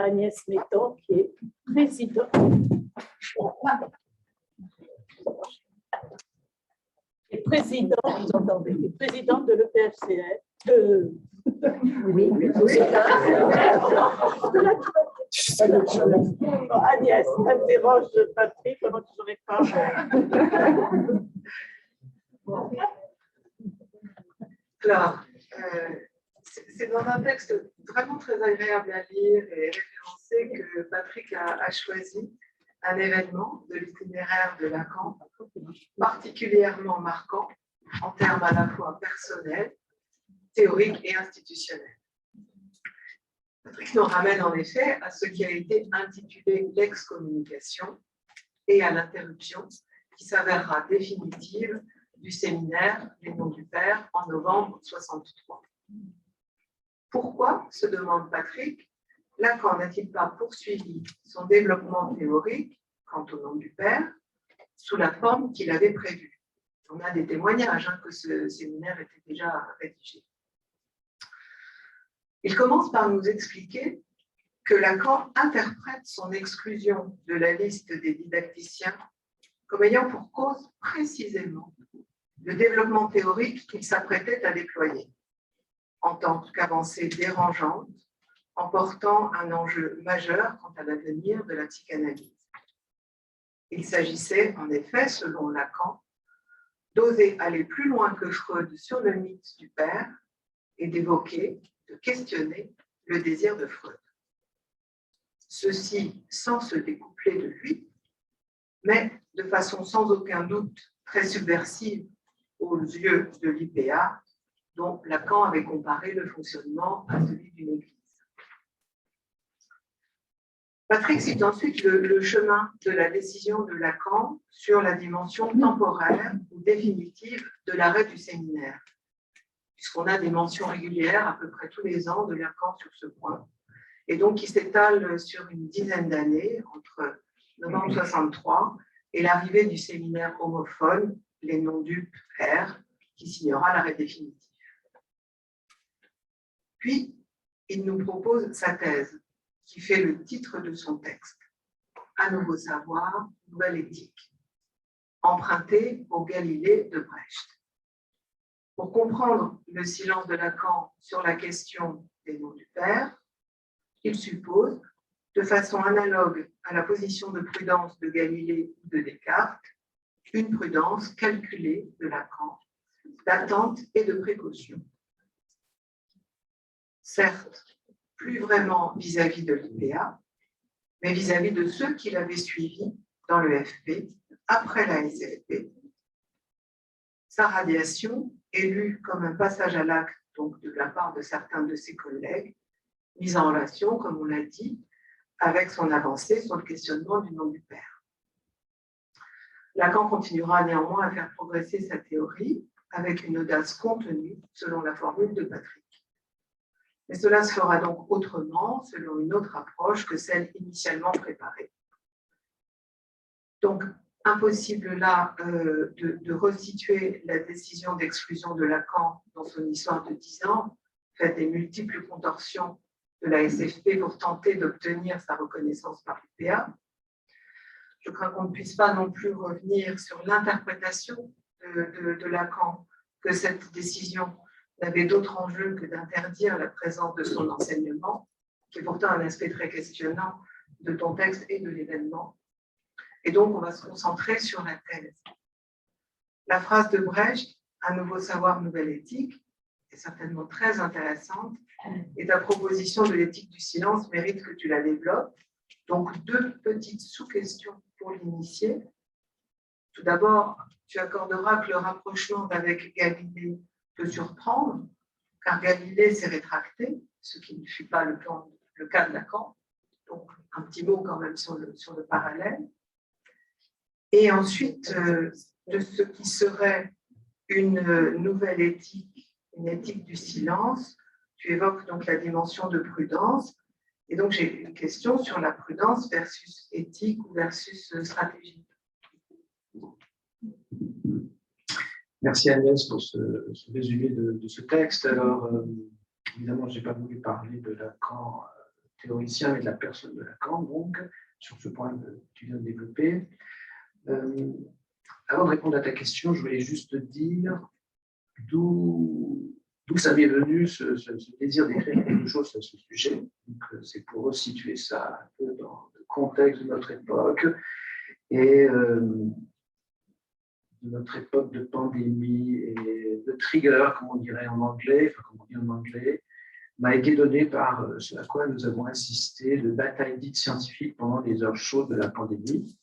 Agnès Metton, qui est présidente. Vous entendez, présidente de l'EPFCR. Oui. Agnès, interroge Patrick pendant que je réponds. Alors, c'est dans un texte vraiment très agréable à lire et référencé que Patrick a choisi un événement de l'itinéraire de Lacan particulièrement marquant en termes à la fois personnels, théoriques et institutionnels. Patrick nous ramène en effet à ce qui a été intitulé l'excommunication et à l'interruption qui s'avérera définitive du séminaire Les Noms du Père en novembre 1963. Pourquoi, se demande Patrick, Lacan n'a-t-il pas poursuivi son développement théorique quant au nom du Père sous la forme qu'il avait prévue? On a des témoignages que ce séminaire était déjà rédigé. Il commence par nous expliquer que Lacan interprète son exclusion de la liste des didacticiens comme ayant pour cause précisément le développement théorique qu'il s'apprêtait à déployer, en tant qu'avancée dérangeante, emportant un enjeu majeur quant à l'avenir de la psychanalyse. Il s'agissait en effet, selon Lacan, d'oser aller plus loin que Freud sur le mythe du père et d'évoquer, de questionner le désir de Freud. Ceci sans se découpler de lui, mais de façon sans aucun doute très subversive aux yeux de l'IPA, dont Lacan avait comparé le fonctionnement à celui d'une église. Patrick cite ensuite le chemin de la décision de Lacan sur la dimension temporaire ou définitive de l'arrêt du séminaire, puisqu'on a des mentions régulières à peu près tous les ans de Lacan sur ce point, et donc qui s'étale sur une dizaine d'années, entre novembre 1963 et l'arrivée du séminaire homophone, Les Noms du Père, qui signera l'arrêt définitif. Puis, il nous propose sa thèse, qui fait le titre de son texte, Un nouveau savoir, nouvelle éthique, emprunté au Galilée de Brecht. Pour comprendre le silence de Lacan sur la question des noms du Père, il suppose, de façon analogue à la position de prudence de Galilée ou de Descartes, une prudence calculée de Lacan, d'attente et de précaution. Certes, plus vraiment vis-à-vis de l'IPA, mais vis-à-vis de ceux qui l'avaient suivi dans le FP, après la SFP. Sa radiation est lue comme un passage à l'acte, donc de la part de certains de ses collègues, mise en relation, comme on l'a dit, avec son avancée sur le questionnement du nom du Père. Lacan continuera néanmoins à faire progresser sa théorie avec une audace contenue, selon la formule de Patrick. Mais cela se fera donc autrement, selon une autre approche que celle initialement préparée. Donc, impossible là de resituer la décision d'exclusion de Lacan dans son histoire de 10 ans, faite des multiples contorsions de la SFP pour tenter d'obtenir sa reconnaissance par l'IPA. Je crains qu'on ne puisse pas non plus revenir sur l'interprétation de Lacan, que cette décision n'avait d'autre enjeu que d'interdire la présence de son enseignement, qui est pourtant un aspect très questionnant de ton texte et de l'événement. Et donc, on va se concentrer sur la thèse. La phrase de Brecht, Un nouveau savoir, nouvelle éthique, est certainement très intéressante, et ta proposition de l'éthique du silence mérite que tu la développes. Donc, deux petites sous-questions pour l'initier. Tout d'abord, tu accorderas que le rapprochement avec Galilée peut surprendre, car Galilée s'est rétracté, ce qui ne fut pas le cas de Lacan. Donc, un petit mot quand même sur le parallèle. Et ensuite, de ce qui serait une nouvelle éthique, une éthique du silence, tu évoques donc la dimension de prudence. Et donc, j'ai une question sur la prudence versus éthique ou versus stratégie. Merci Agnès pour ce résumé de ce texte. Alors, évidemment, je n'ai pas voulu parler de Lacan théoricien, mais de la personne de Lacan, donc, sur ce point que tu viens de développer. Avant de répondre à ta question, je voulais juste te dire d'où ça m'est venu ce désir d'écrire quelque chose sur ce sujet. C'est pour resituer ça un peu dans le contexte de notre époque et de notre époque de pandémie et de trigger, comme on dirait en anglais, enfin comme on dit en anglais, m'a été donné par ce à quoi nous avons assisté de bataille dite scientifique pendant les heures chaudes de la pandémie.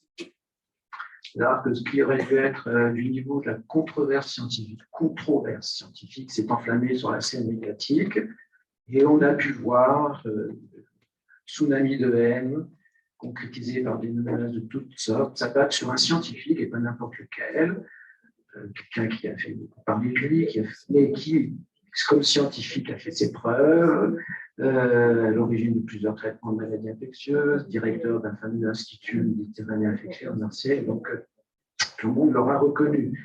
C'est-à-dire que ce qui aurait dû être du niveau de la controverse scientifique s'est enflammé sur la scène médiatique et on a pu voir tsunami de haine concrétisé par des menaces de toutes sortes s'abattre sur un scientifique et pas n'importe lequel, quelqu'un qui a fait beaucoup parler de lui, qui, comme scientifique, a fait ses preuves, à l'origine de plusieurs traitements de maladies infectieuses, directeur d'un fameux institut méditerranéen infectieux à Marseille, donc tout le monde l'aura reconnu.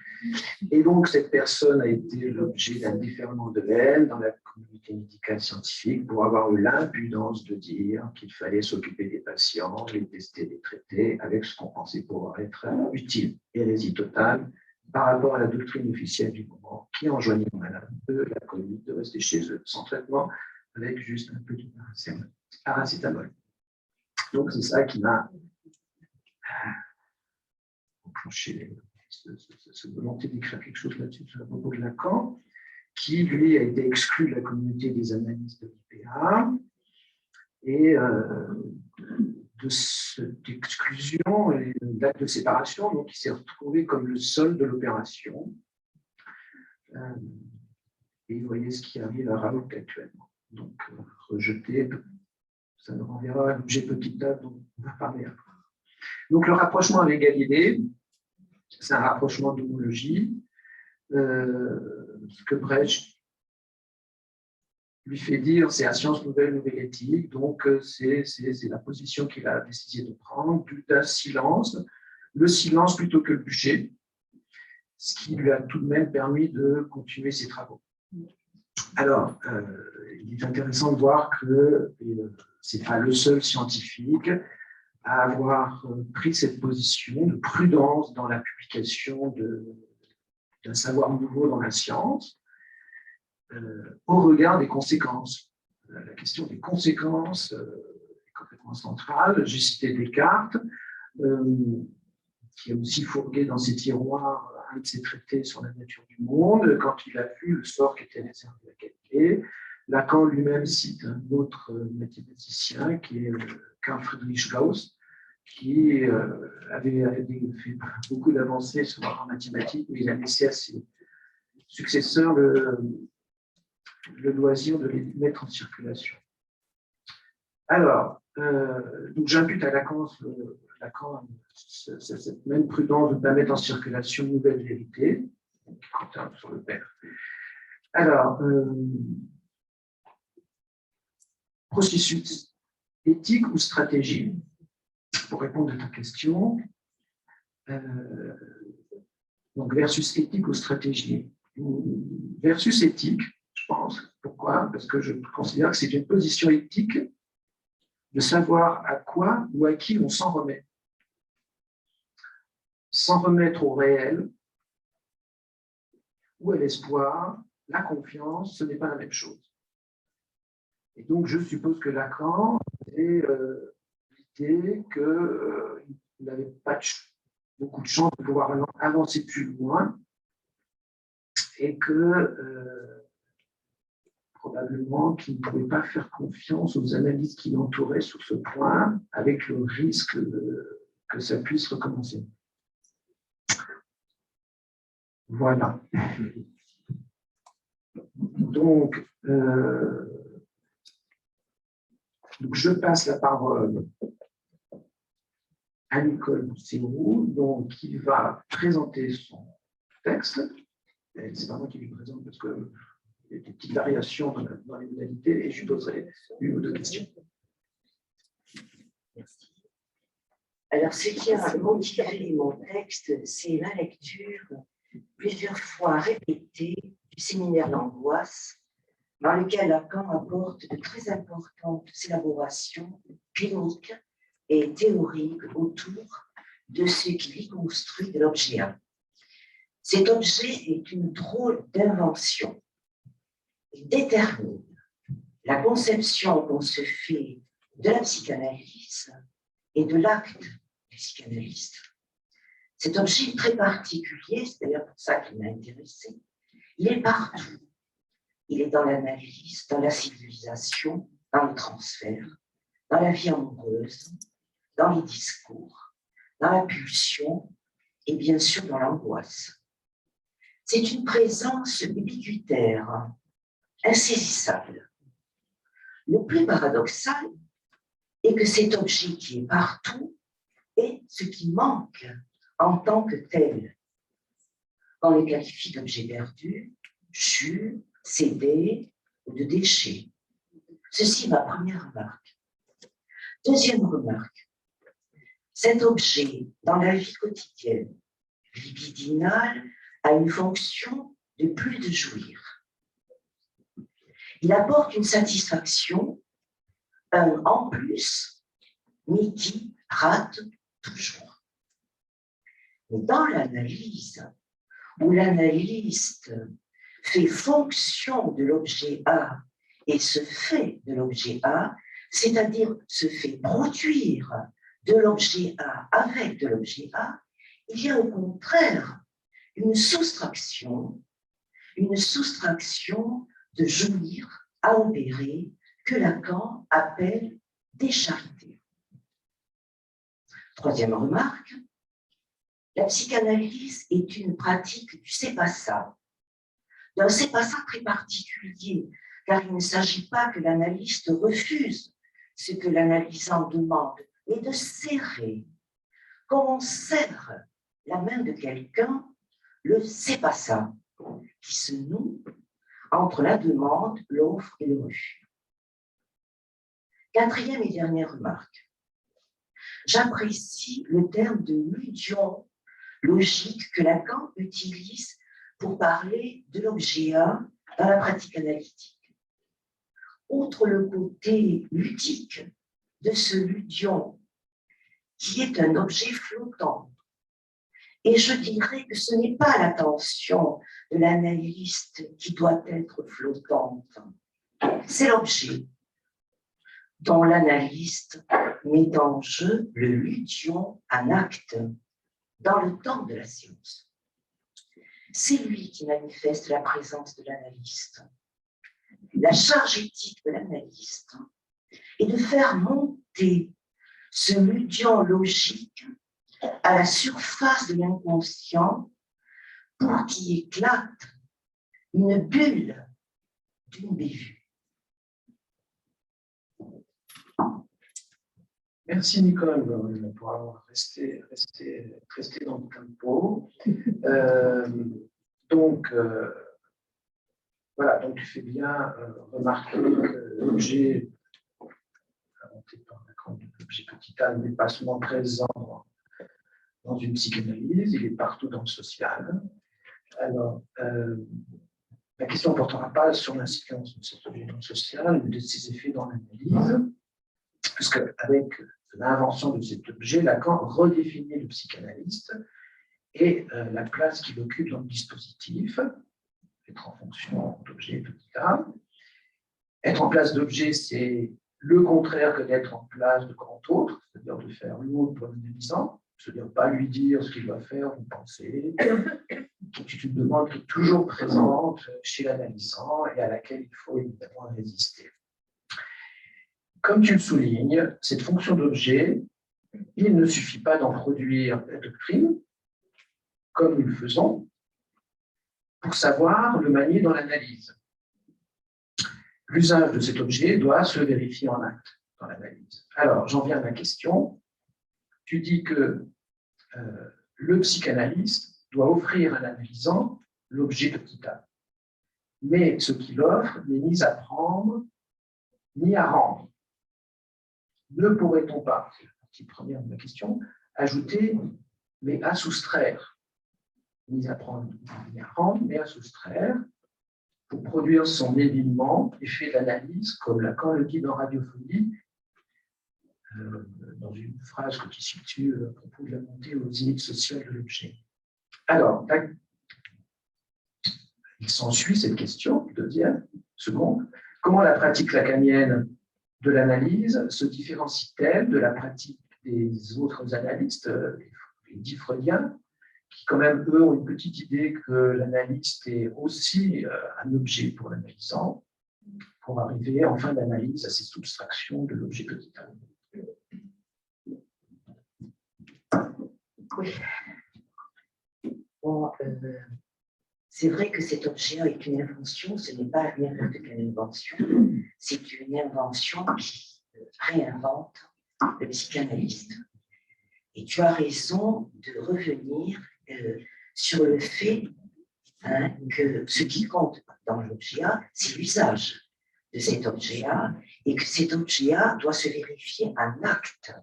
Et donc cette personne a été l'objet d'un déferlement de haine dans la communauté médicale scientifique pour avoir eu l'impudence de dire qu'il fallait s'occuper des patients, les tester, les traiter avec ce qu'on pensait pouvoir être utile. Hérésie totale par rapport à la doctrine officielle du moment qui enjoignait aux malades de la Covid de rester chez eux sans traitement avec juste un peu de paracétamol. Donc c'est ça qui m'a enclenché cette volonté d'écrire quelque chose là-dessus à propos de Lacan, qui lui a été exclu de la communauté des analystes de l'IPA et de cette exclusion et d'acte de séparation, donc il s'est retrouvé comme le sol de l'opération. Et vous voyez ce qui arrive à Raoult actuellement. Donc, rejeté, ça nous renverra à l'objet petit a dont on va parler après. Donc, le rapprochement avec Galilée, c'est un rapprochement d'homologie. Ce que Brecht lui fait dire, c'est la science nouvelle, nouvelle éthique. Donc, c'est la position qu'il a décidé de prendre, d'un silence, le silence plutôt que le bûcher, ce qui lui a tout de même permis de continuer ses travaux. Alors, il est intéressant de voir que ce n'est pas le seul scientifique à avoir pris cette position de prudence dans la publication d'un savoir nouveau dans la science, au regard des conséquences. La question des conséquences est complètement centrale. J'ai cité Descartes, qui a aussi fourgué dans ses tiroirs un de ses traités sur la nature du monde, quand il a vu le sort qui était réservé à Galilée. Lacan lui-même cite un autre mathématicien, qui est Carl Friedrich Gauss, qui avait fait beaucoup d'avancées en mathématiques, mais il a laissé à ses successeurs le loisir de les mettre en circulation. Alors, donc j'impute à Lacan cette même prudence de ne pas mettre en circulation une nouvelle vérité, qui compte sur le père. Alors, processus éthique ou stratégie? Pour répondre à ta question, donc versus éthique ou stratégie? Versus éthique, je pense. Pourquoi? Parce que je considère que c'est une position éthique de savoir à quoi ou à qui on s'en remet. S'en remettre au réel ou à l'espoir, la confiance, ce n'est pas la même chose. Et donc, je suppose que Lacan est l'idée qu'il n'avait pas beaucoup de chance de pouvoir avancer plus loin et que probablement qu'il ne pouvait pas faire confiance aux analyses qui l'entouraient sur ce point, avec le risque que ça puisse recommencer. Voilà. Donc, je passe la parole à Nicole Bousséroux, qui va présenter son texte. C'est pas moi qui lui présente parce qu'il y a des petites variations dans les modalités et je lui poserai une ou deux questions. Merci. Alors, ce qui a motivé mon texte, c'est la lecture plusieurs fois répétée du séminaire d'angoisse dans lequel Lacan apporte de très importantes élaborations cliniques et théoriques autour de ce qu'il y construit de l'objet A. Cet objet est une drôle d'invention. Il détermine la conception qu'on se fait de la psychanalyse et de l'acte du psychanalyste. Cet objet est très particulier, c'est d'ailleurs pour ça qu'il m'a intéressé. Il est partout. Il est dans l'analyse, dans la civilisation, dans le transfert, dans la vie amoureuse, dans les discours, dans la pulsion et bien sûr dans l'angoisse. C'est une présence ubiquitaire, insaisissable. Le plus paradoxal est que cet objet qui est partout est ce qui manque en tant que tel. On les qualifie d'objets perdus, chus, cédés ou de déchets. Ceci est ma première remarque. Deuxième remarque, cet objet dans la vie quotidienne, libidinale, a une fonction de plus de jouir. Il apporte une satisfaction, un en plus, mais qui rate toujours. Mais dans l'analyse, où l'analyste fait fonction de l'objet A et se fait de l'objet A, c'est-à-dire se fait produire de l'objet A avec de l'objet A, il y a au contraire une soustraction de jouir à opérer que Lacan appelle décharité. Troisième remarque, la psychanalyse est une pratique du c'est pas ça, d'un c'est pas ça très particulier, car il ne s'agit pas que l'analyste refuse ce que l'analysant demande, mais de serrer, comme on serre la main de quelqu'un, le c'est pas ça, qui se noue entre la demande, l'offre et le refus. Quatrième et dernière remarque. J'apprécie le terme de ludion logique que Lacan utilise pour parler de l'objet A dans la pratique analytique. Outre le côté ludique de ce ludion, qui est un objet flottant, et je dirais que ce n'est pas l'attention de l'analyste qui doit être flottante, c'est l'objet dont l'analyste met en jeu le ludion en acte dans le temps de la séance. C'est lui qui manifeste la présence de l'analyste. La charge éthique de l'analyste est de faire monter ce ludion logique à la surface de l'inconscient pour qu'il éclate une bulle d'une bévue. Merci Nicole pour avoir resté dans le tempo. Voilà, donc tu fais bien remarquer que l'objet inventé par Lacan, l'objet petit a, n'est pas seulement présent dans une psychanalyse, il est partout dans le social. Alors, la question ne portera pas sur l'incidence de cet objet dans le social, mais de ses effets dans l'analyse, puisque avec l'invention de cet objet, Lacan redéfinit le psychanalyste et la place qu'il occupe dans le dispositif, être en fonction d'objet petit a. Être en place d'objet, c'est le contraire que d'être en place de grand autre, c'est-à-dire de faire l'autre pour l'analysant, c'est-à-dire pas lui dire ce qu'il doit faire ou penser, qui est une demande qui est toujours présente chez l'analysant et à laquelle il faut évidemment résister. Comme tu le soulignes, cette fonction d'objet, il ne suffit pas d'en produire la doctrine, comme nous le faisons, pour savoir le manier dans l'analyse. L'usage de cet objet doit se vérifier en acte dans l'analyse. Alors, j'en viens à ma question. Tu dis que le psychanalyste doit offrir à l'analysant l'objet petit a. Mais ce qu'il offre n'est ni à prendre, ni à rendre. Ne pourrait-on pas, c'est la partie première de ma question, ajouter, mais à soustraire, ni à prendre, ni à rendre, mais à soustraire, pour produire son évitement et fait l'analyse, comme Lacan le dit dans Radiophonie, dans une phrase qui situe à propos de la montée aux limites sociales de l'objet. Alors, il s'ensuit cette question, deuxième, seconde. Comment la pratique lacanienne de l'analyse se différencie-t-elle de la pratique des autres analystes, les dits freudiens, qui quand même, eux, ont une petite idée que l'analyste est aussi un objet pour l'analysant, pour arriver en fin d'analyse à ces soustractions de l'objet total. Oui. Bon, c'est vrai que cet objet est une invention, ce n'est pas n'importe quelle invention, c'est une invention qui réinvente le psychanalyste. Et tu as raison de revenir sur le fait que ce qui compte dans l'objet A, c'est l'usage de cet objet A, et que cet objet A doit se vérifier en acte,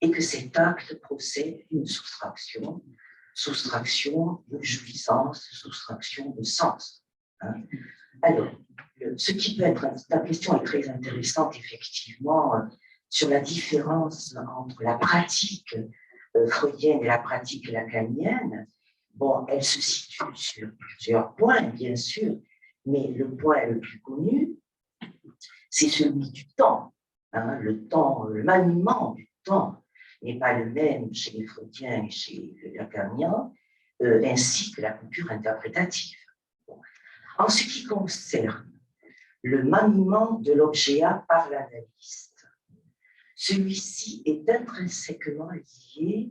et que cet acte procède d'une soustraction de jouissance, soustraction de sens. Alors, ce qui peut être, ta question est très intéressante, effectivement, sur la différence entre la pratique freudienne et la pratique lacanienne. Bon, elle se situe sur plusieurs points, bien sûr, mais le point le plus connu, c'est celui du temps. Le temps, le maniement du temps n'est pas le même chez les freudiens et chez les lacaniens, ainsi que la coupure interprétative. Bon. En ce qui concerne le maniement de l'objet A par l'analyste, celui-ci est intrinsèquement lié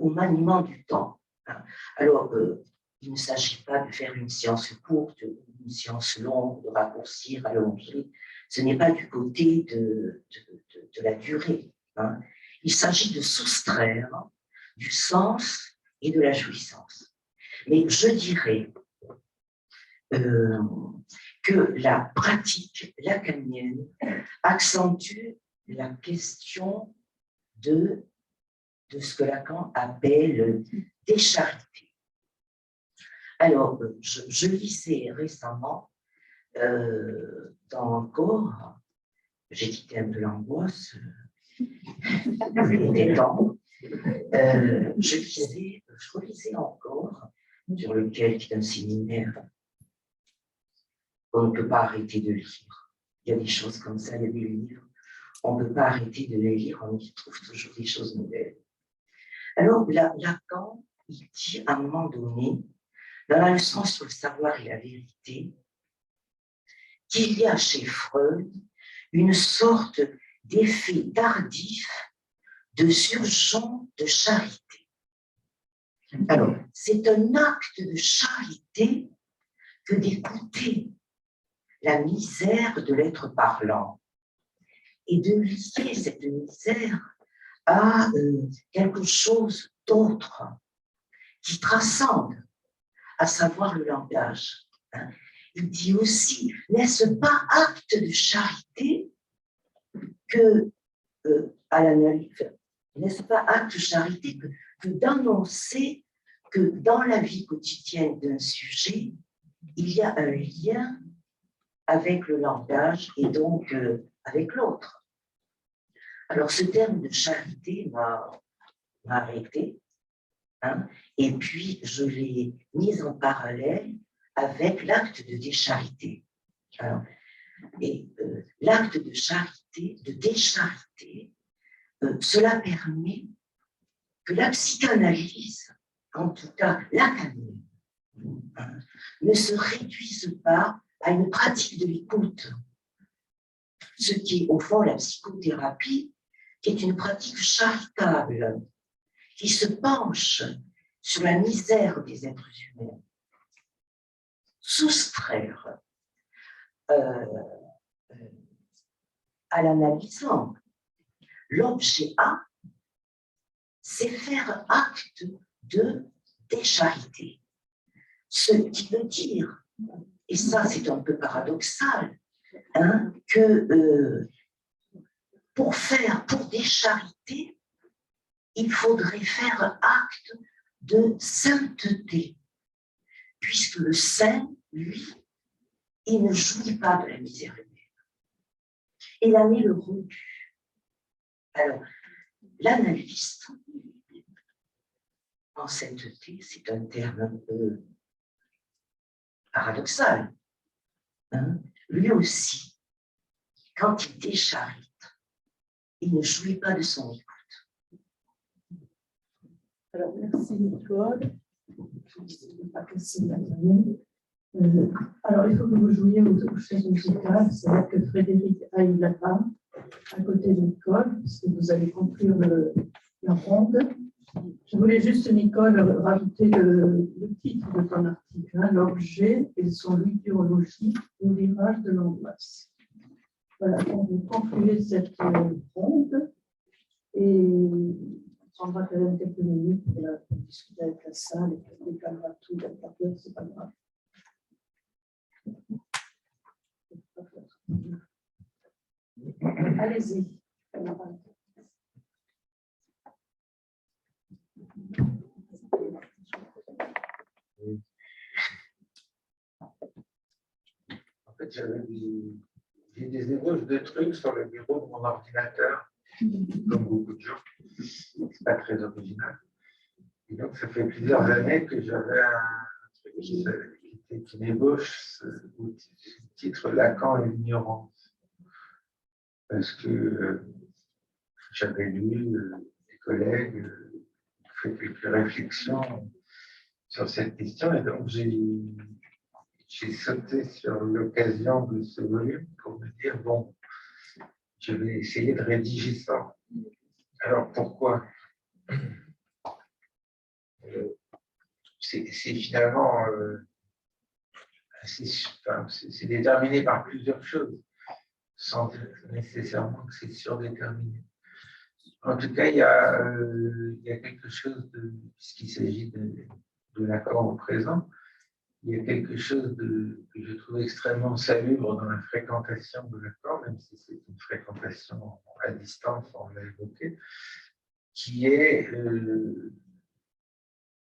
au maniement du temps. Alors, il ne s'agit pas de faire une séance courte, une séance longue, de raccourcir, allonger. Ce n'est pas du côté de la durée. Il s'agit de soustraire du sens et de la jouissance. Mais je dirais que la pratique lacanienne accentue la question de ce que Lacan appelle décharité. Alors, je lisais récemment dans Encore, j'ai quitté un peu l'angoisse, il était temps, je relisais Encore, sur lequel qui est un séminaire on ne peut pas arrêter de lire. Il y a des choses comme ça, il y a des livres, on ne peut pas arrêter de les lire, on y trouve toujours des choses nouvelles. Alors, Lacan, il dit à un moment donné, dans la leçon sur le savoir et la vérité, qu'il y a chez Freud une sorte d'effet tardif de surjon de charité. Alors, c'est un acte de charité que d'écouter la misère de l'être parlant et de lier cette misère à quelque chose d'autre qui transcende, à savoir le langage. Il dit aussi, n'est-ce pas acte de charité que, à l'analyse, n'est-ce pas acte de charité que d'annoncer que dans la vie quotidienne d'un sujet, il y a un lien avec le langage et donc avec l'autre. Alors, ce terme de charité m'a arrêté, et puis je l'ai mis en parallèle avec l'acte de décharité. Alors, et l'acte de charité, de décharité, cela permet que la psychanalyse, en tout cas lacanienne, ne se réduise pas à une pratique de l'écoute, ce qui est au fond la psychothérapie, qui est une pratique charitable, qui se penche sur la misère des êtres humains. Soustraire à l'analysant l'objet A, c'est faire acte de décharité. Ce qui veut dire, et ça c'est un peu paradoxal, que pour décharité, il faudrait faire acte de sainteté, puisque le saint, lui, il ne jouit pas de la misère humaine. Il en est le rendu. Alors, l'analyste, en sainteté, c'est un terme un peu paradoxal. Hein? Lui aussi, quand il décharite, il ne jouit pas de son écoute. Alors, merci Nicole. Je ne sais pas casser la alors, il faut que vous jouiez aux chaises musicales. C'est vrai que Frédéric aille là-bas, à côté de Nicole, parce que vous allez conclure la ronde. Je voulais juste, Nicole, rajouter le titre de ton article, hein, l'objet et son liturologie au virage de l'angoisse. Voilà, donc vous concluez cette ronde et on prendra quand même quelques minutes pour discuter avec la salle et puis on décalera tout d'un papier, c'est pas grave. Allez-y. En fait, j'ai des ébauches de trucs sur le bureau de mon ordinateur, comme beaucoup de gens. C'est pas très original. Et donc, ça fait plusieurs années que j'avais un truc qui m'ébauche, le titre Lacan et l'ignorance. Parce que j'avais lu des collègues fait quelques réflexions sur cette question et donc j'ai sauté sur l'occasion de ce volume pour me dire bon, je vais essayer de rédiger ça. Alors pourquoi? C'est finalement c'est déterminé par plusieurs choses, sans nécessairement que c'est surdéterminé. En tout cas, il y a quelque chose puisqu'il s'agit de l'accord au présent, il y a quelque chose que je trouve extrêmement salubre dans la fréquentation de l'accord, même si c'est une fréquentation à distance, on l'a évoqué, qui est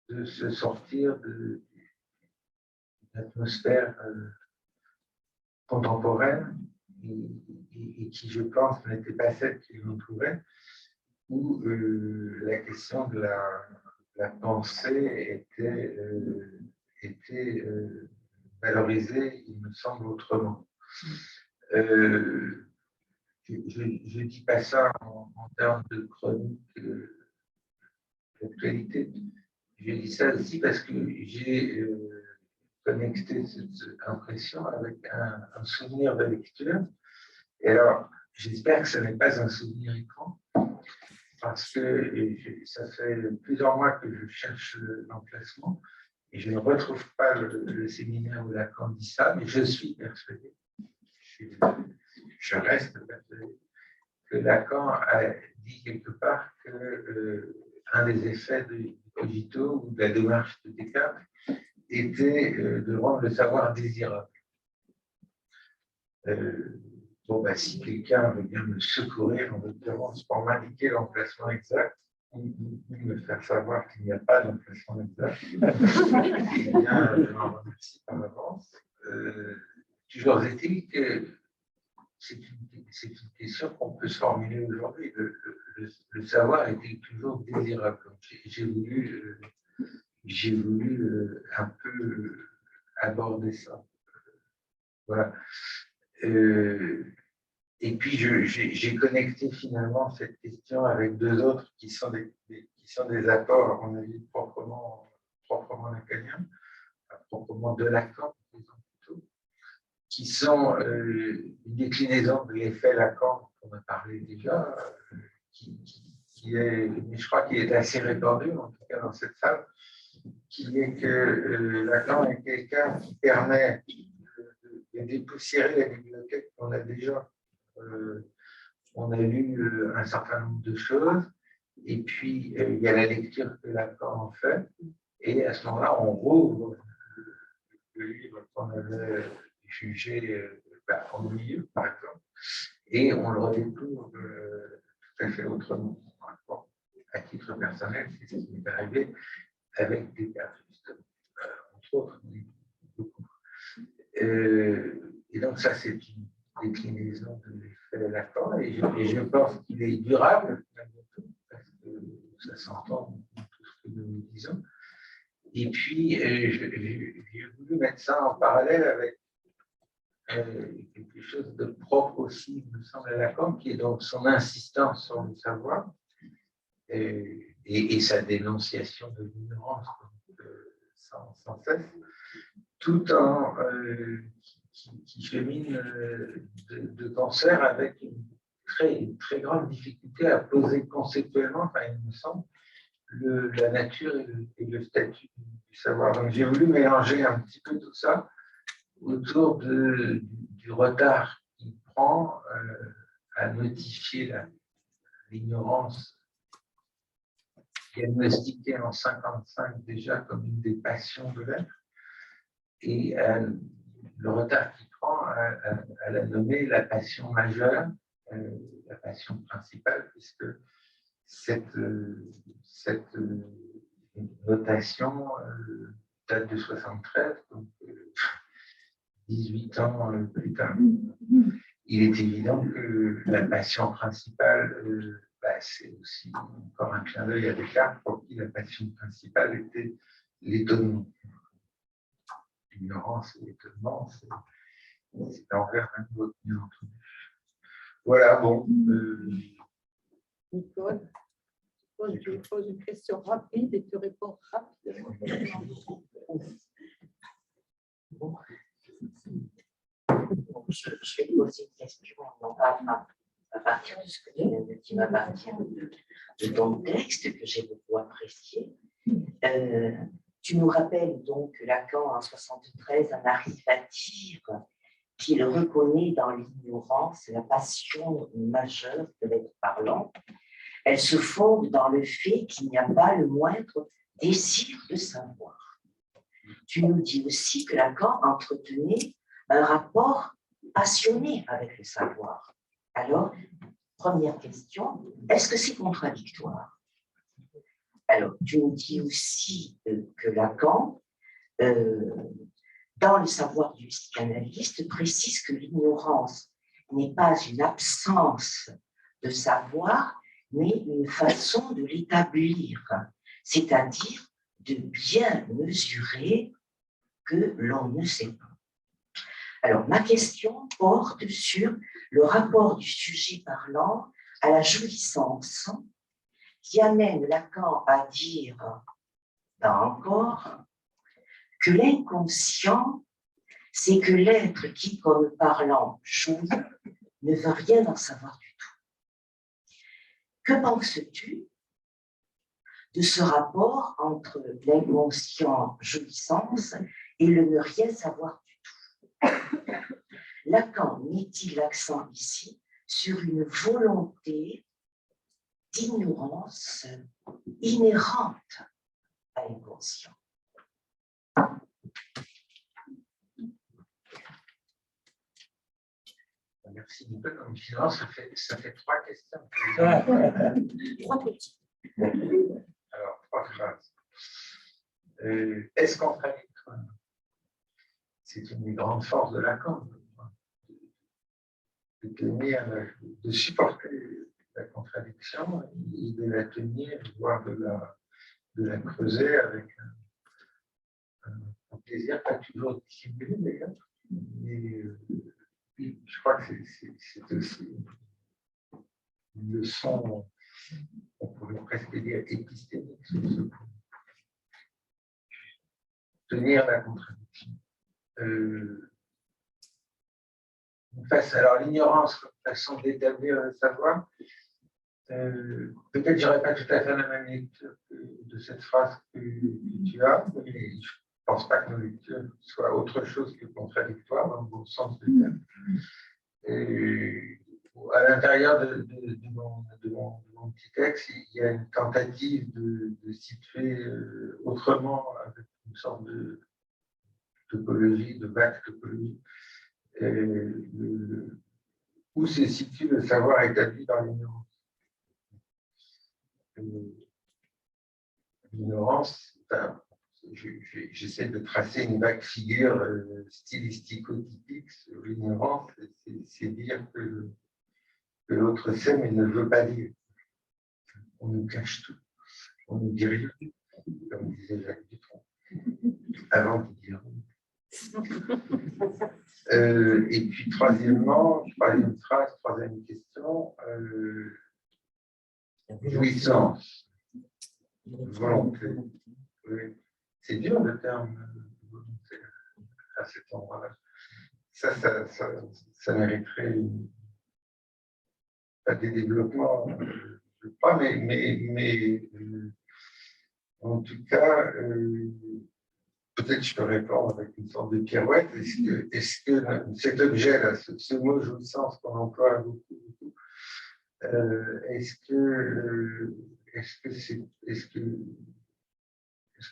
de se sortir d'une atmosphère contemporaine et qui, je pense, n'était pas celle qui l'entourait, où la question de la pensée était valorisée, il me semble, autrement. Je ne dis pas ça en termes de chronique d'actualité. Je dis ça aussi parce que j'ai connecté cette impression avec un souvenir de lecture. Et alors, j'espère que ce n'est pas un souvenir écran, parce que ça fait plusieurs mois que je cherche l'emplacement et je ne retrouve pas le séminaire où Lacan dit ça, mais je suis persuadé, je reste persuadé que Lacan a dit quelque part que un des effets du cogito ou de la démarche de Descartes était de rendre le savoir désirable. Bon, bah, si quelqu'un veut bien me secourir, en l'occurrence, pour m'indiquer l'emplacement exact, ou me faire savoir qu'il n'y a pas d'emplacement exact, eh bien, je m'en remercie par avance. Toujours est-il que c'est une question qu'on peut se formuler aujourd'hui. Le savoir était toujours désirable. J'ai voulu un peu aborder ça. Voilà. Et puis, j'ai connecté finalement cette question avec deux autres qui sont des apports, à mon avis, proprement lacaniens, proprement de Lacan, plutôt, qui sont une déclinaison de l'effet Lacan, dont on a parlé déjà, qui est, mais je crois qu'il est assez répandu, en tout cas dans cette salle, qui est que Lacan est quelqu'un qui permet de dépoussiérer la bibliothèque qu'on a déjà. On a lu un certain nombre de choses, et puis il y a la lecture que Lacan en fait, et à ce moment-là, on rouvre le livre qu'on avait jugé ennuyeux, par exemple, et on le redécouvre tout à fait autrement. Bon, à titre personnel, c'est ce qui m'est arrivé avec Descartes, justement, entre autres, beaucoup. donc, ça, c'est une déclinaison de l'effet Lacan, et je pense qu'il est durable, malgré tout, parce que ça s'entend dans tout ce que nous disons. Et puis, j'ai voulu mettre ça en parallèle avec quelque chose de propre aussi, il me semble, à Lacan, qui est donc son insistance sur le savoir et sa dénonciation de l'ignorance sans cesse, tout en qui chemine de concert avec une très grande difficulté à poser conceptuellement, enfin, il me semble, la nature et le statut du savoir. Donc, j'ai voulu mélanger un petit peu tout ça autour du retard qu'il prend à notifier l'ignorance diagnostiquée en 1955 déjà comme une des passions de l'être, et le retard qu'il prend à la nommer la passion majeure, la passion principale, puisque cette notation date de 73, donc 18 ans plus tard. Il est évident que la passion principale, c'est aussi encore un clin d'œil à Descartes, pour qui la passion principale était l'étonnement. L'ignorance et l'étonnement, c'est l'envers d'un autre, bien entendu. Voilà, bon. Nicole, je pose une question rapide et tu réponds rapidement. Je vais poser une question, non pas à partir de ce que tu viens de dire, à partir de ton texte que j'ai beaucoup apprécié. Tu nous rappelles donc que Lacan, en 1973, en arrive à dire qu'il reconnaît dans l'ignorance la passion majeure de l'être parlant. Elle se fonde dans le fait qu'il n'y a pas le moindre désir de savoir. Tu nous dis aussi que Lacan entretenait un rapport passionné avec le savoir. Alors, première question, est-ce que c'est contradictoire? Alors, tu nous dis aussi que Lacan, dans le savoir du psychanalyste, précise que l'ignorance n'est pas une absence de savoir, mais une façon de l'établir, c'est-à-dire de bien mesurer que l'on ne sait pas. Alors, ma question porte sur le rapport du sujet parlant à la jouissance, qui amène Lacan à dire, là encore, que l'inconscient, c'est que l'être qui, comme parlant, jouit, ne veut rien en savoir du tout. Que penses-tu de ce rapport entre l'inconscient jouissance et le ne rien savoir du tout? Lacan met-il l'accent ici sur une volonté d'ignorance inhérente à l'inconscient? Merci Nicole. Comme finalement, ça fait 3 questions. 3 petits. Alors, 3 phrases. Est-ce contradictoire? C'est une des grandes forces de Lacan, de supporter la contradiction et de la tenir, voire de la creuser avec un plaisir pas toujours dissimulé d'ailleurs. Mais je crois que c'est aussi une leçon, on pourrait presque dire épistémique sur ce point. Tenir la contradiction. Alors, l'ignorance comme façon d'établir le savoir, peut-être je n'aurais pas tout à fait la même lecture de cette phrase que tu as, mais je ne pense pas que nos lectures soient autre chose que contradictoires dans le bon sens du terme. À l'intérieur de mon petit texte, il y a une tentative de situer autrement, avec une sorte de topologie, de vague topologie, où se situe le savoir établi dans l'ignorance. L'ignorance, j'essaie de tracer une vague figure stylistico-typique sur l'ignorance, c'est dire que l'autre sait mais ne veut pas dire. On nous cache tout, on nous dit rien, comme disait Jacques Dutronc, avant de dire. Et puis troisième phrase, troisième question, jouissance, volonté. Oui. C'est dur le terme volonté à cet endroit-là. Ça mériterait pas des développements, je crois, mais en tout cas, peut-être je peux répondre avec une sorte de pirouette. Est-ce que cet objet-là, ce mot jouissance qu'on emploie beaucoup, est-ce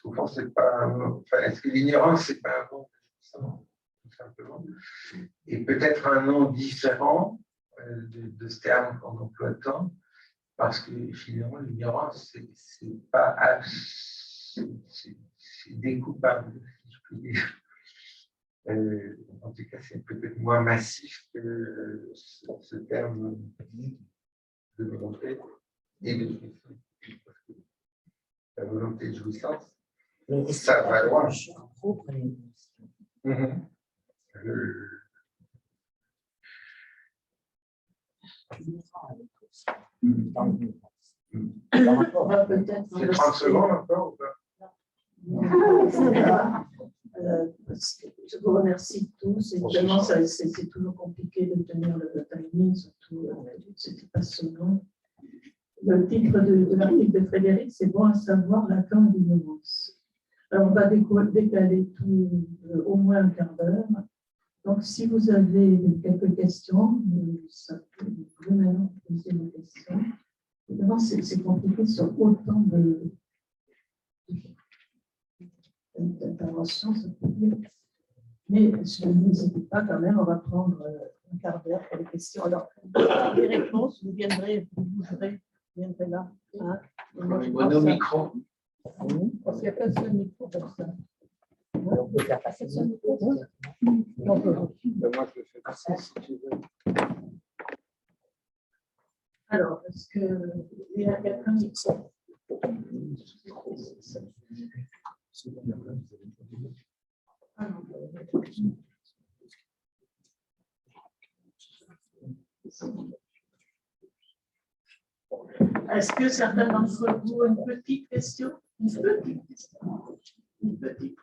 qu'au fond, c'est pas un mot, enfin, est-ce que l'ignorance, c'est pas un mot de jouissance, tout simplement, et peut-être un nom différent de ce terme qu'on emploie tant, parce que finalement, l'ignorance, c'est pas c'est découpable, si je puis dire. En tout cas, c'est peut-être moins massif que ce terme de volonté et de jouissance. La volonté de jouissance, ça va loin. Peut-être. C'est 30 secondes encore ou pas? Je vous remercie tous. Et vraiment, c'est toujours compliqué de tenir le timing, surtout c'était passionnant. Le titre de l'article de Frédéric, c'est bon à savoir Lacan et l'ignorance. Alors, on va décaler tout au moins un quart d'heure. Donc, si vous avez quelques questions, vous pouvez maintenant poser vos questions. Évidemment, c'est compliqué sur autant d'interventions, mais n'hésitez pas quand même, on va prendre un quart d'heure pour les questions. Alors, les réponses, vous bougerez là. Hein, nos micros. Parce qu'il n'y a pas de seul micro comme ça. Moi, je le fais passer si tu veux. Alors, est-ce qu'il y a un micro? Est-ce que certains d'entre vous ont une petite question? Une petite.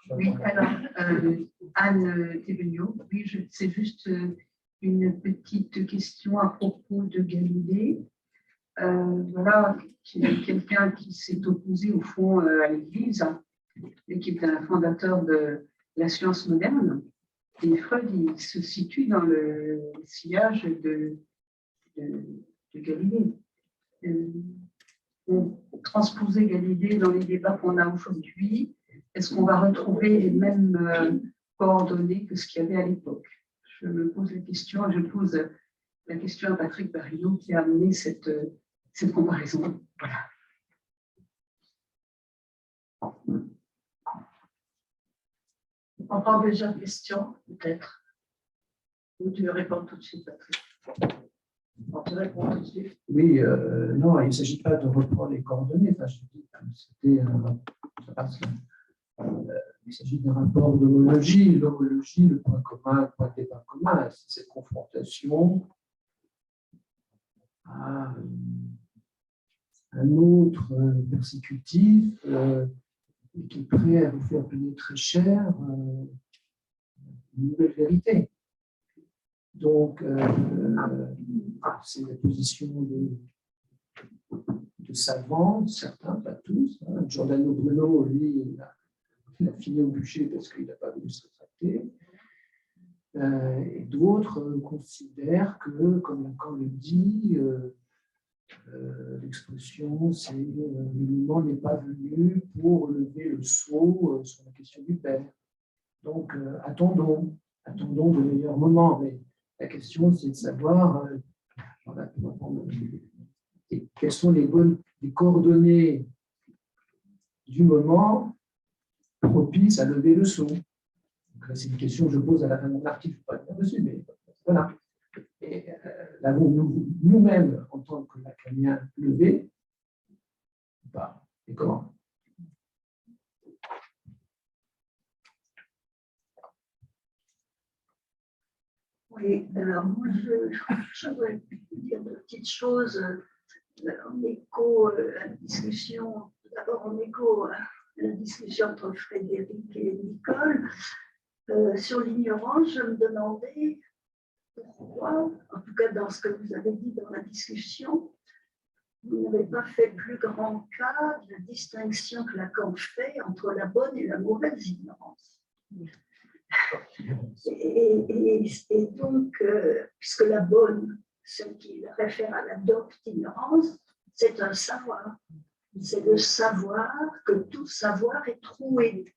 Oui, alors, Anne Thévenot, oui, c'est juste une petite question à propos de Galilée. Voilà, quelqu'un qui s'est opposé au fond à l'Église et qui est un fondateur de la science moderne. Et Freud, il se situe dans le sillage de Galilée. Transposer Galilée dans les débats qu'on a aujourd'hui, est-ce qu'on va retrouver les mêmes coordonnées que ce qu'il y avait à l'époque? Je me pose la question, je pose la question à Patrick Barillot qui a amené cette comparaison. Voilà. Encore déjà une question, peut-être? Ou tu veux répondre tout de suite, Patrick? Tu réponds tout de suite. Oui, non, il ne s'agit pas de reprendre les coordonnées. Enfin, il s'agit d'un rapport d'homologie. L'homologie, le point commun, le point de départ commun, c'est cette confrontation à un autre persécutif qui est prêt à vous faire payer très cher une nouvelle vérité. Donc, c'est la position de savants, certains, pas tous. Hein. Giordano Bruno, lui, il a fini au bûcher parce qu'il n'a pas voulu se rétracter. Et d'autres considèrent que, comme Lacan le dit, l'expression, c'est le mouvement n'est pas venu pour lever le sceau sur la question du Père. Donc, attendons de meilleurs moments. Mais la question, c'est de savoir quelles sont les coordonnées du moment propices à lever le sceau. C'est une question que je pose à la fin de mon article, je ne vais pas revenir dessus, mais voilà. Et l'avons-nous nous-mêmes, en tant que lacaniens, levé ou pas? Et comment? Oui, alors moi, je voudrais dire de petites choses en écho à la discussion, d'abord en écho à la discussion entre Frédéric et Nicole. Sur l'ignorance, je me demandais pourquoi, en tout cas dans ce que vous avez dit dans la discussion, vous n'avez pas fait plus grand cas de la distinction que Lacan fait entre la bonne et la mauvaise ignorance. Et donc, puisque la bonne, ce qui réfère à la docte ignorance, c'est un savoir. C'est le savoir que tout savoir est troué.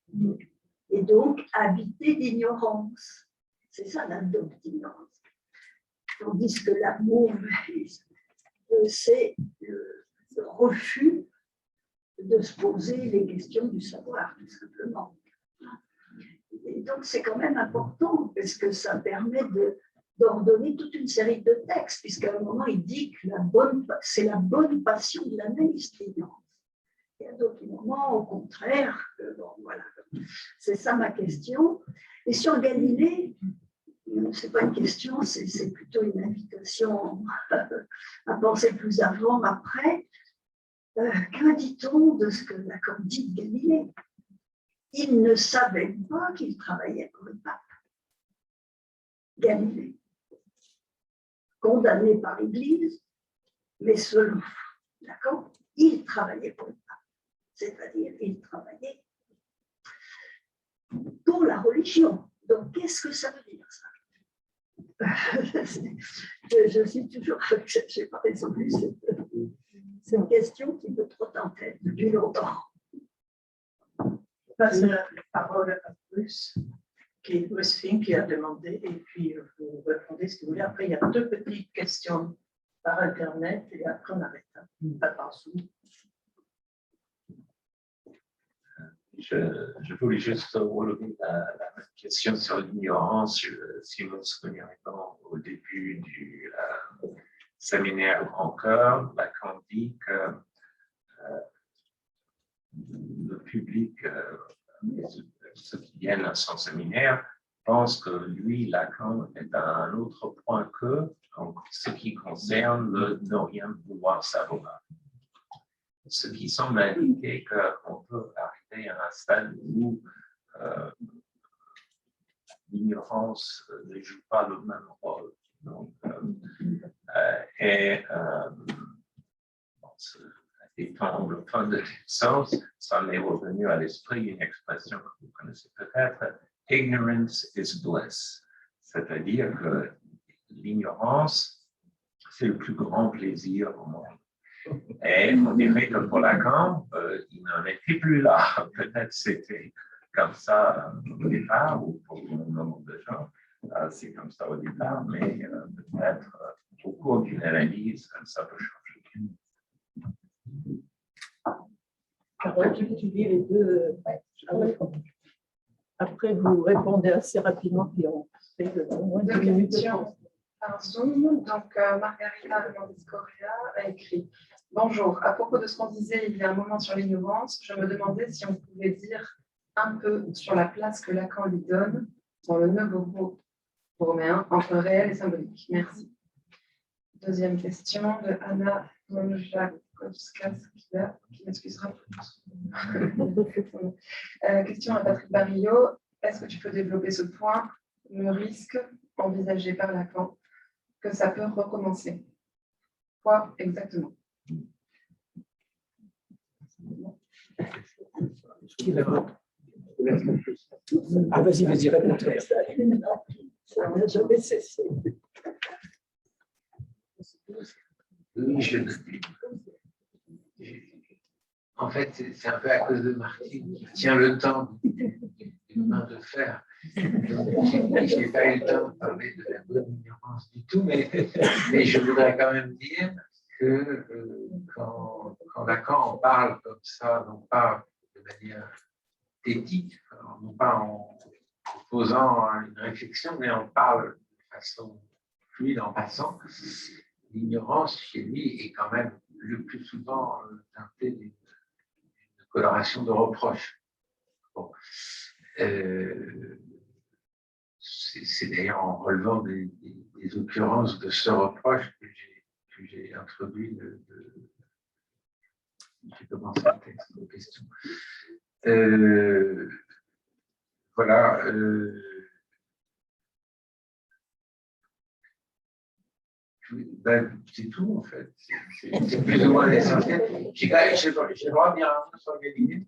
Et donc, habité d'ignorance. C'est ça la docte ignorance. Tandis que la mauvaise, c'est le refus de se poser les questions du savoir, tout simplement. Et donc, c'est quand même important, parce que ça permet d'ordonner toute une série de textes, puisqu'à un moment, il dit que c'est la bonne passion de la ministrance. Et à d'autres moments, au contraire, bon, voilà. C'est ça ma question. Et sur Galilée, ce n'est pas une question, c'est plutôt une invitation à penser plus avant, après. Que dit-on de ce que Lacan dit de Galilée? Il ne savait pas qu'il travaillait pour le pape. Galilée, condamné par l'Église, mais selon Lacan, il travaillait pour le pape. C'est-à-dire, il travaillait pour la religion. Donc, qu'est-ce que ça veut dire, ça? Je suis toujours, je n'ai pas résolu cette question qui me trotte en tête depuis longtemps. Je passe la parole à Bruce, qui a demandé, et puis vous répondez ce que vous voulez. Après, il y a deux petites questions par Internet, et après on arrête. Pas par Zoom. Je voulais juste relever la question sur l'ignorance. Si vous vous souvenez au début du séminaire encore, Lacan dit que le public, ceux qui viennent à son séminaire, pensent que lui, Lacan, est à un autre point que en ce qui concerne le ne rien vouloir savoir. Ce qui semble indiquer qu'on peut arriver à un stade où l'ignorance ne joue pas le même rôle. Donc, étant anglophone de sens, ça m'est revenu à l'esprit une expression que vous connaissez peut-être, ignorance is bliss. C'est-à-dire que l'ignorance, c'est le plus grand plaisir au monde. Et on dirait que pour Lacan, il n'en était plus là. Peut-être c'était comme ça au départ, ou pour un nombre de gens, c'est comme ça au départ, mais peut-être au cours d'une analyse, ça peut changer. Carole, tu lis les deux. Après, vous répondez assez rapidement, puis on fait au moins 10 minutes de pause. Par Zoom, donc Margarita Hernandez-Correa a écrit « Bonjour, à propos de ce qu'on disait il y a un moment sur l'ignorance, je me demandais si on pouvait dire un peu sur la place que Lacan lui donne dans le nœud borroméen entre réel et symbolique. Merci. » Deuxième question de Anna Monjakovska, qui m'excusera. Question à Patrick Barillot. Est-ce que tu peux développer ce point, le risque envisagé par Lacan que ça peut recommencer? Quoi exactement? Ah, vas-y, réponds. Ça n'a jamais cessé. Oui, je ne dis En fait, c'est un peu à cause de Martine qui tient le temps d'une main de fer. Je n'ai pas eu le temps de parler de la bonne ignorance du tout, mais je voudrais quand même dire que quand Lacan en parle comme ça, non pas de manière éthique, non pas en posant une réflexion, mais on parle de façon fluide en passant, l'ignorance chez lui est quand même le plus souvent teintée d'une coloration de reproche. Bon. C'est d'ailleurs en relevant des occurrences de ce reproche que j'ai introduit j'ai commencé le texte de question. Voilà. Ben, c'est tout en fait. C'est plus ou moins l'essentiel. J'ai le droit de dire un mot sur Galilée.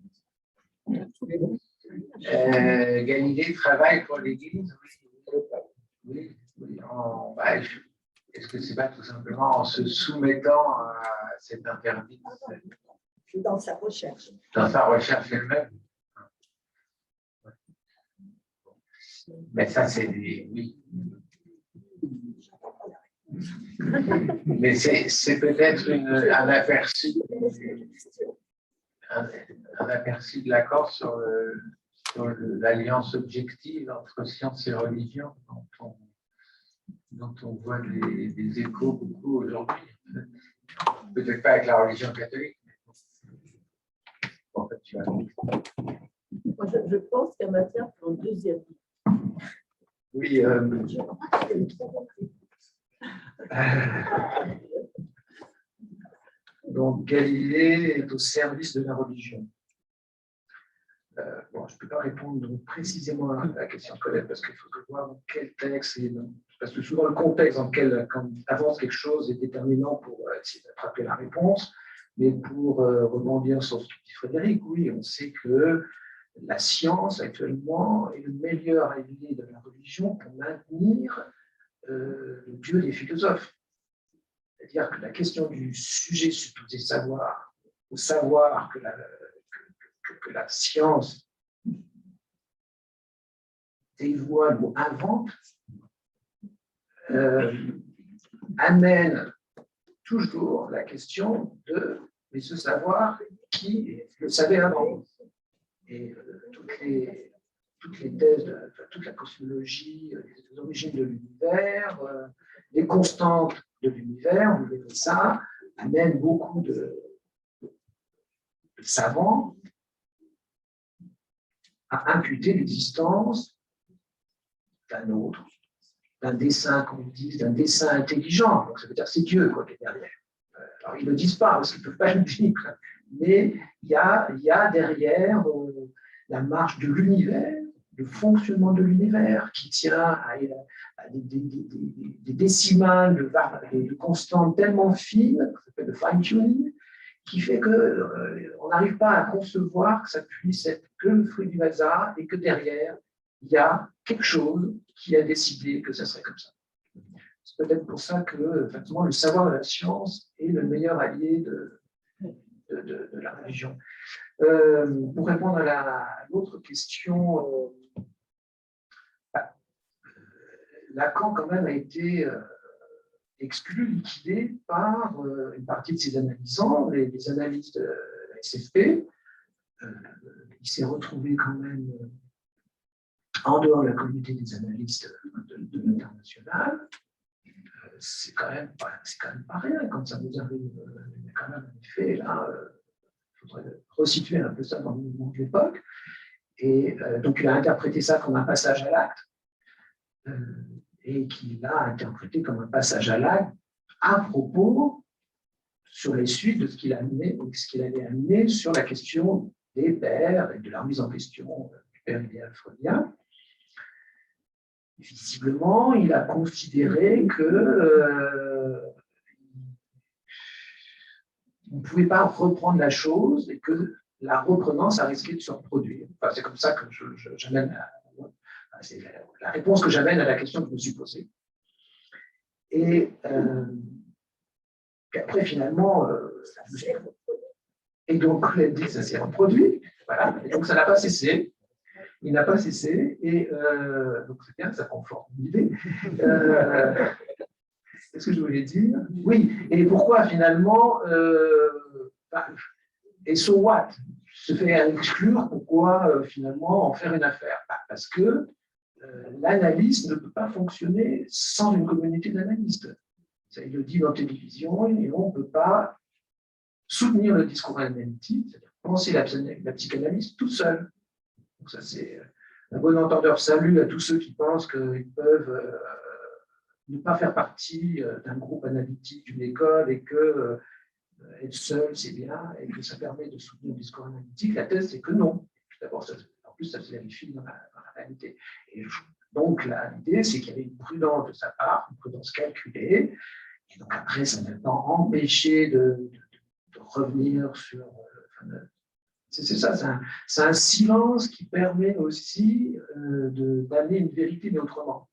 Galilée travaille pour l'Église. Oui. Est-ce que c'est pas tout simplement en se soumettant à cet interdit? Dans sa recherche. Dans sa recherche elle-même. Mais ça, c'est des. Oui. Mais c'est peut-être un aperçu de l'accord sur l'alliance objective entre science et religion dont on voit des échos beaucoup aujourd'hui. Peut-être pas avec la religion catholique. En fait, Moi, je pense qu'il y a matière pour un deuxième livre. oui. Donc, Galilée est au service de la religion. Bon, je ne peux pas répondre donc précisément à la question de Colette parce qu'il faut que je vois dans quel texte, parce que souvent le contexte dans lequel quand on avance quelque chose est déterminant pour essayer d'attraper la réponse. Mais pour rebondir sur ce que dit Frédéric, oui, on sait que la science actuellement est le meilleur allié de la religion pour maintenir le Dieu des philosophes. C'est-à-dire que la question du sujet supposé savoir, au savoir que la science dévoile ou invente, amène toujours la question de mais ce savoir qui le savait avant. Et toutes les thèses, toute la cosmologie, les origines de l'univers, les constantes de l'univers, vous verrez ça, amène beaucoup de savants à imputer l'existence d'un dessein, comme ils disent, d'un dessein intelligent. Donc ça veut dire que c'est Dieu quoi, qui est derrière. Alors ils ne le disent pas parce qu'ils ne peuvent pas le dire, mais il y a derrière la marche de l'univers, le fonctionnement de l'univers qui tient à des décimales de constantes tellement fines, ça s'appelle le fine-tuning, qui fait qu'on n'arrive pas à concevoir que ça puisse être que le fruit du hasard et que derrière, il y a quelque chose qui a décidé que ça serait comme ça. C'est peut-être pour ça que effectivement, le savoir de la science est le meilleur allié de la religion. Pour répondre à l'autre question, Lacan quand même a été exclu, liquidé par une partie de ses analysants, les analystes de la SFP. Il s'est retrouvé quand même en dehors de la communauté des analystes de l'international. C'est quand même pas rien quand ça nous arrive. Il y a quand même un effet là. Il faudrait resituer un peu ça dans le mouvement de l'époque. Et donc il a interprété ça comme un passage à l'acte. Et qu'il a interprété comme un passage à l'acte à propos sur les suites de ce qu'il allait amener sur la question des pères et de la remise en question du père idéal freudien. Visiblement, il a considéré que on ne pouvait pas reprendre la chose et que la reprenant, ça risquait de se reproduire. Enfin, c'est comme ça que j'amène c'est la réponse que j'amène à la question que je me suis posée. Et qu'après, finalement, Et donc, ça s'est reproduit. Voilà. Et donc, ça n'a pas cessé. Il n'a pas cessé. Et donc, c'est bien, ça conforte l'idée. Qu'est-ce que je voulais dire? Oui. Et pourquoi, finalement, et so what? Se faire exclure, pourquoi, finalement, en faire une affaire? Parce que l'analyse ne peut pas fonctionner sans une communauté d'analystes. Ça, il le dit dans Télévision, et on ne peut pas soutenir le discours analytique, c'est-à-dire penser la psychanalyse tout seul. Donc ça, c'est un bon entendeur salut à tous ceux qui pensent qu'ils peuvent ne pas faire partie d'un groupe analytique d'une école et que être seul, c'est bien, et que ça permet de soutenir le discours analytique. La thèse, c'est que non. D'abord, en plus, ça se vérifie dans la réalité. Et donc, l'idée, c'est qu'il y avait une prudence de sa part, une prudence calculée, et donc après, ça n'a pas empêché de revenir sur... c'est ça, c'est un silence qui permet aussi d'amener une vérité, mais autrement.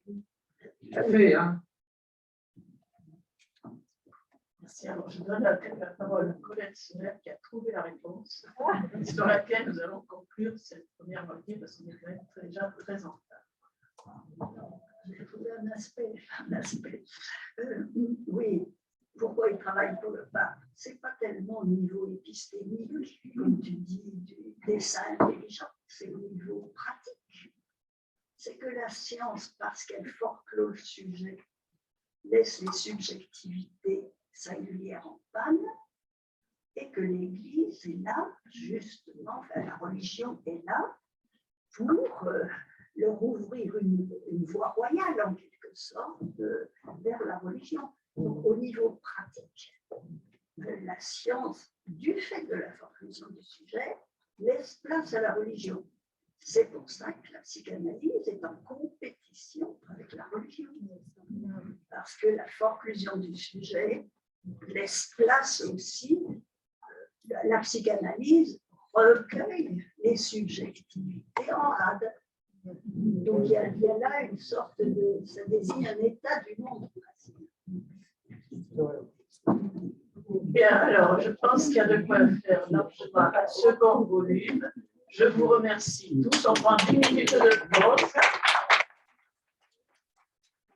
Il l'a fait, hein. Merci. Alors, je donne la parole à Colette Sonnet qui a trouvé la réponse, sur laquelle nous allons conclure cette première moitié, parce qu'on est quand même déjà très en retard. J'ai trouvé un aspect. Oui, pourquoi il travaille pour le pape? Ce n'est pas tellement au niveau épistémique, comme tu dis, du dessin intelligent, c'est au niveau pratique. C'est que la science, parce qu'elle forclôt le sujet, laisse les subjectivités singulières en panne, et que l'Église est là, justement, enfin, la religion est là pour leur ouvrir une voie royale, en quelque sorte, vers la religion. Donc, au niveau pratique, la science, du fait de la forclusion du sujet, laisse place à la religion. C'est pour ça que la psychanalyse est en compétition avec la religion. Parce que la forclusion du sujet laisse place aussi, la psychanalyse recueille les subjectivités en rade. Donc il y a là une sorte de, ça désigne un état du monde. Bien, alors je pense qu'il y a de quoi faire largement un second volume. Je vous remercie tous. On prend 10 minutes de pause.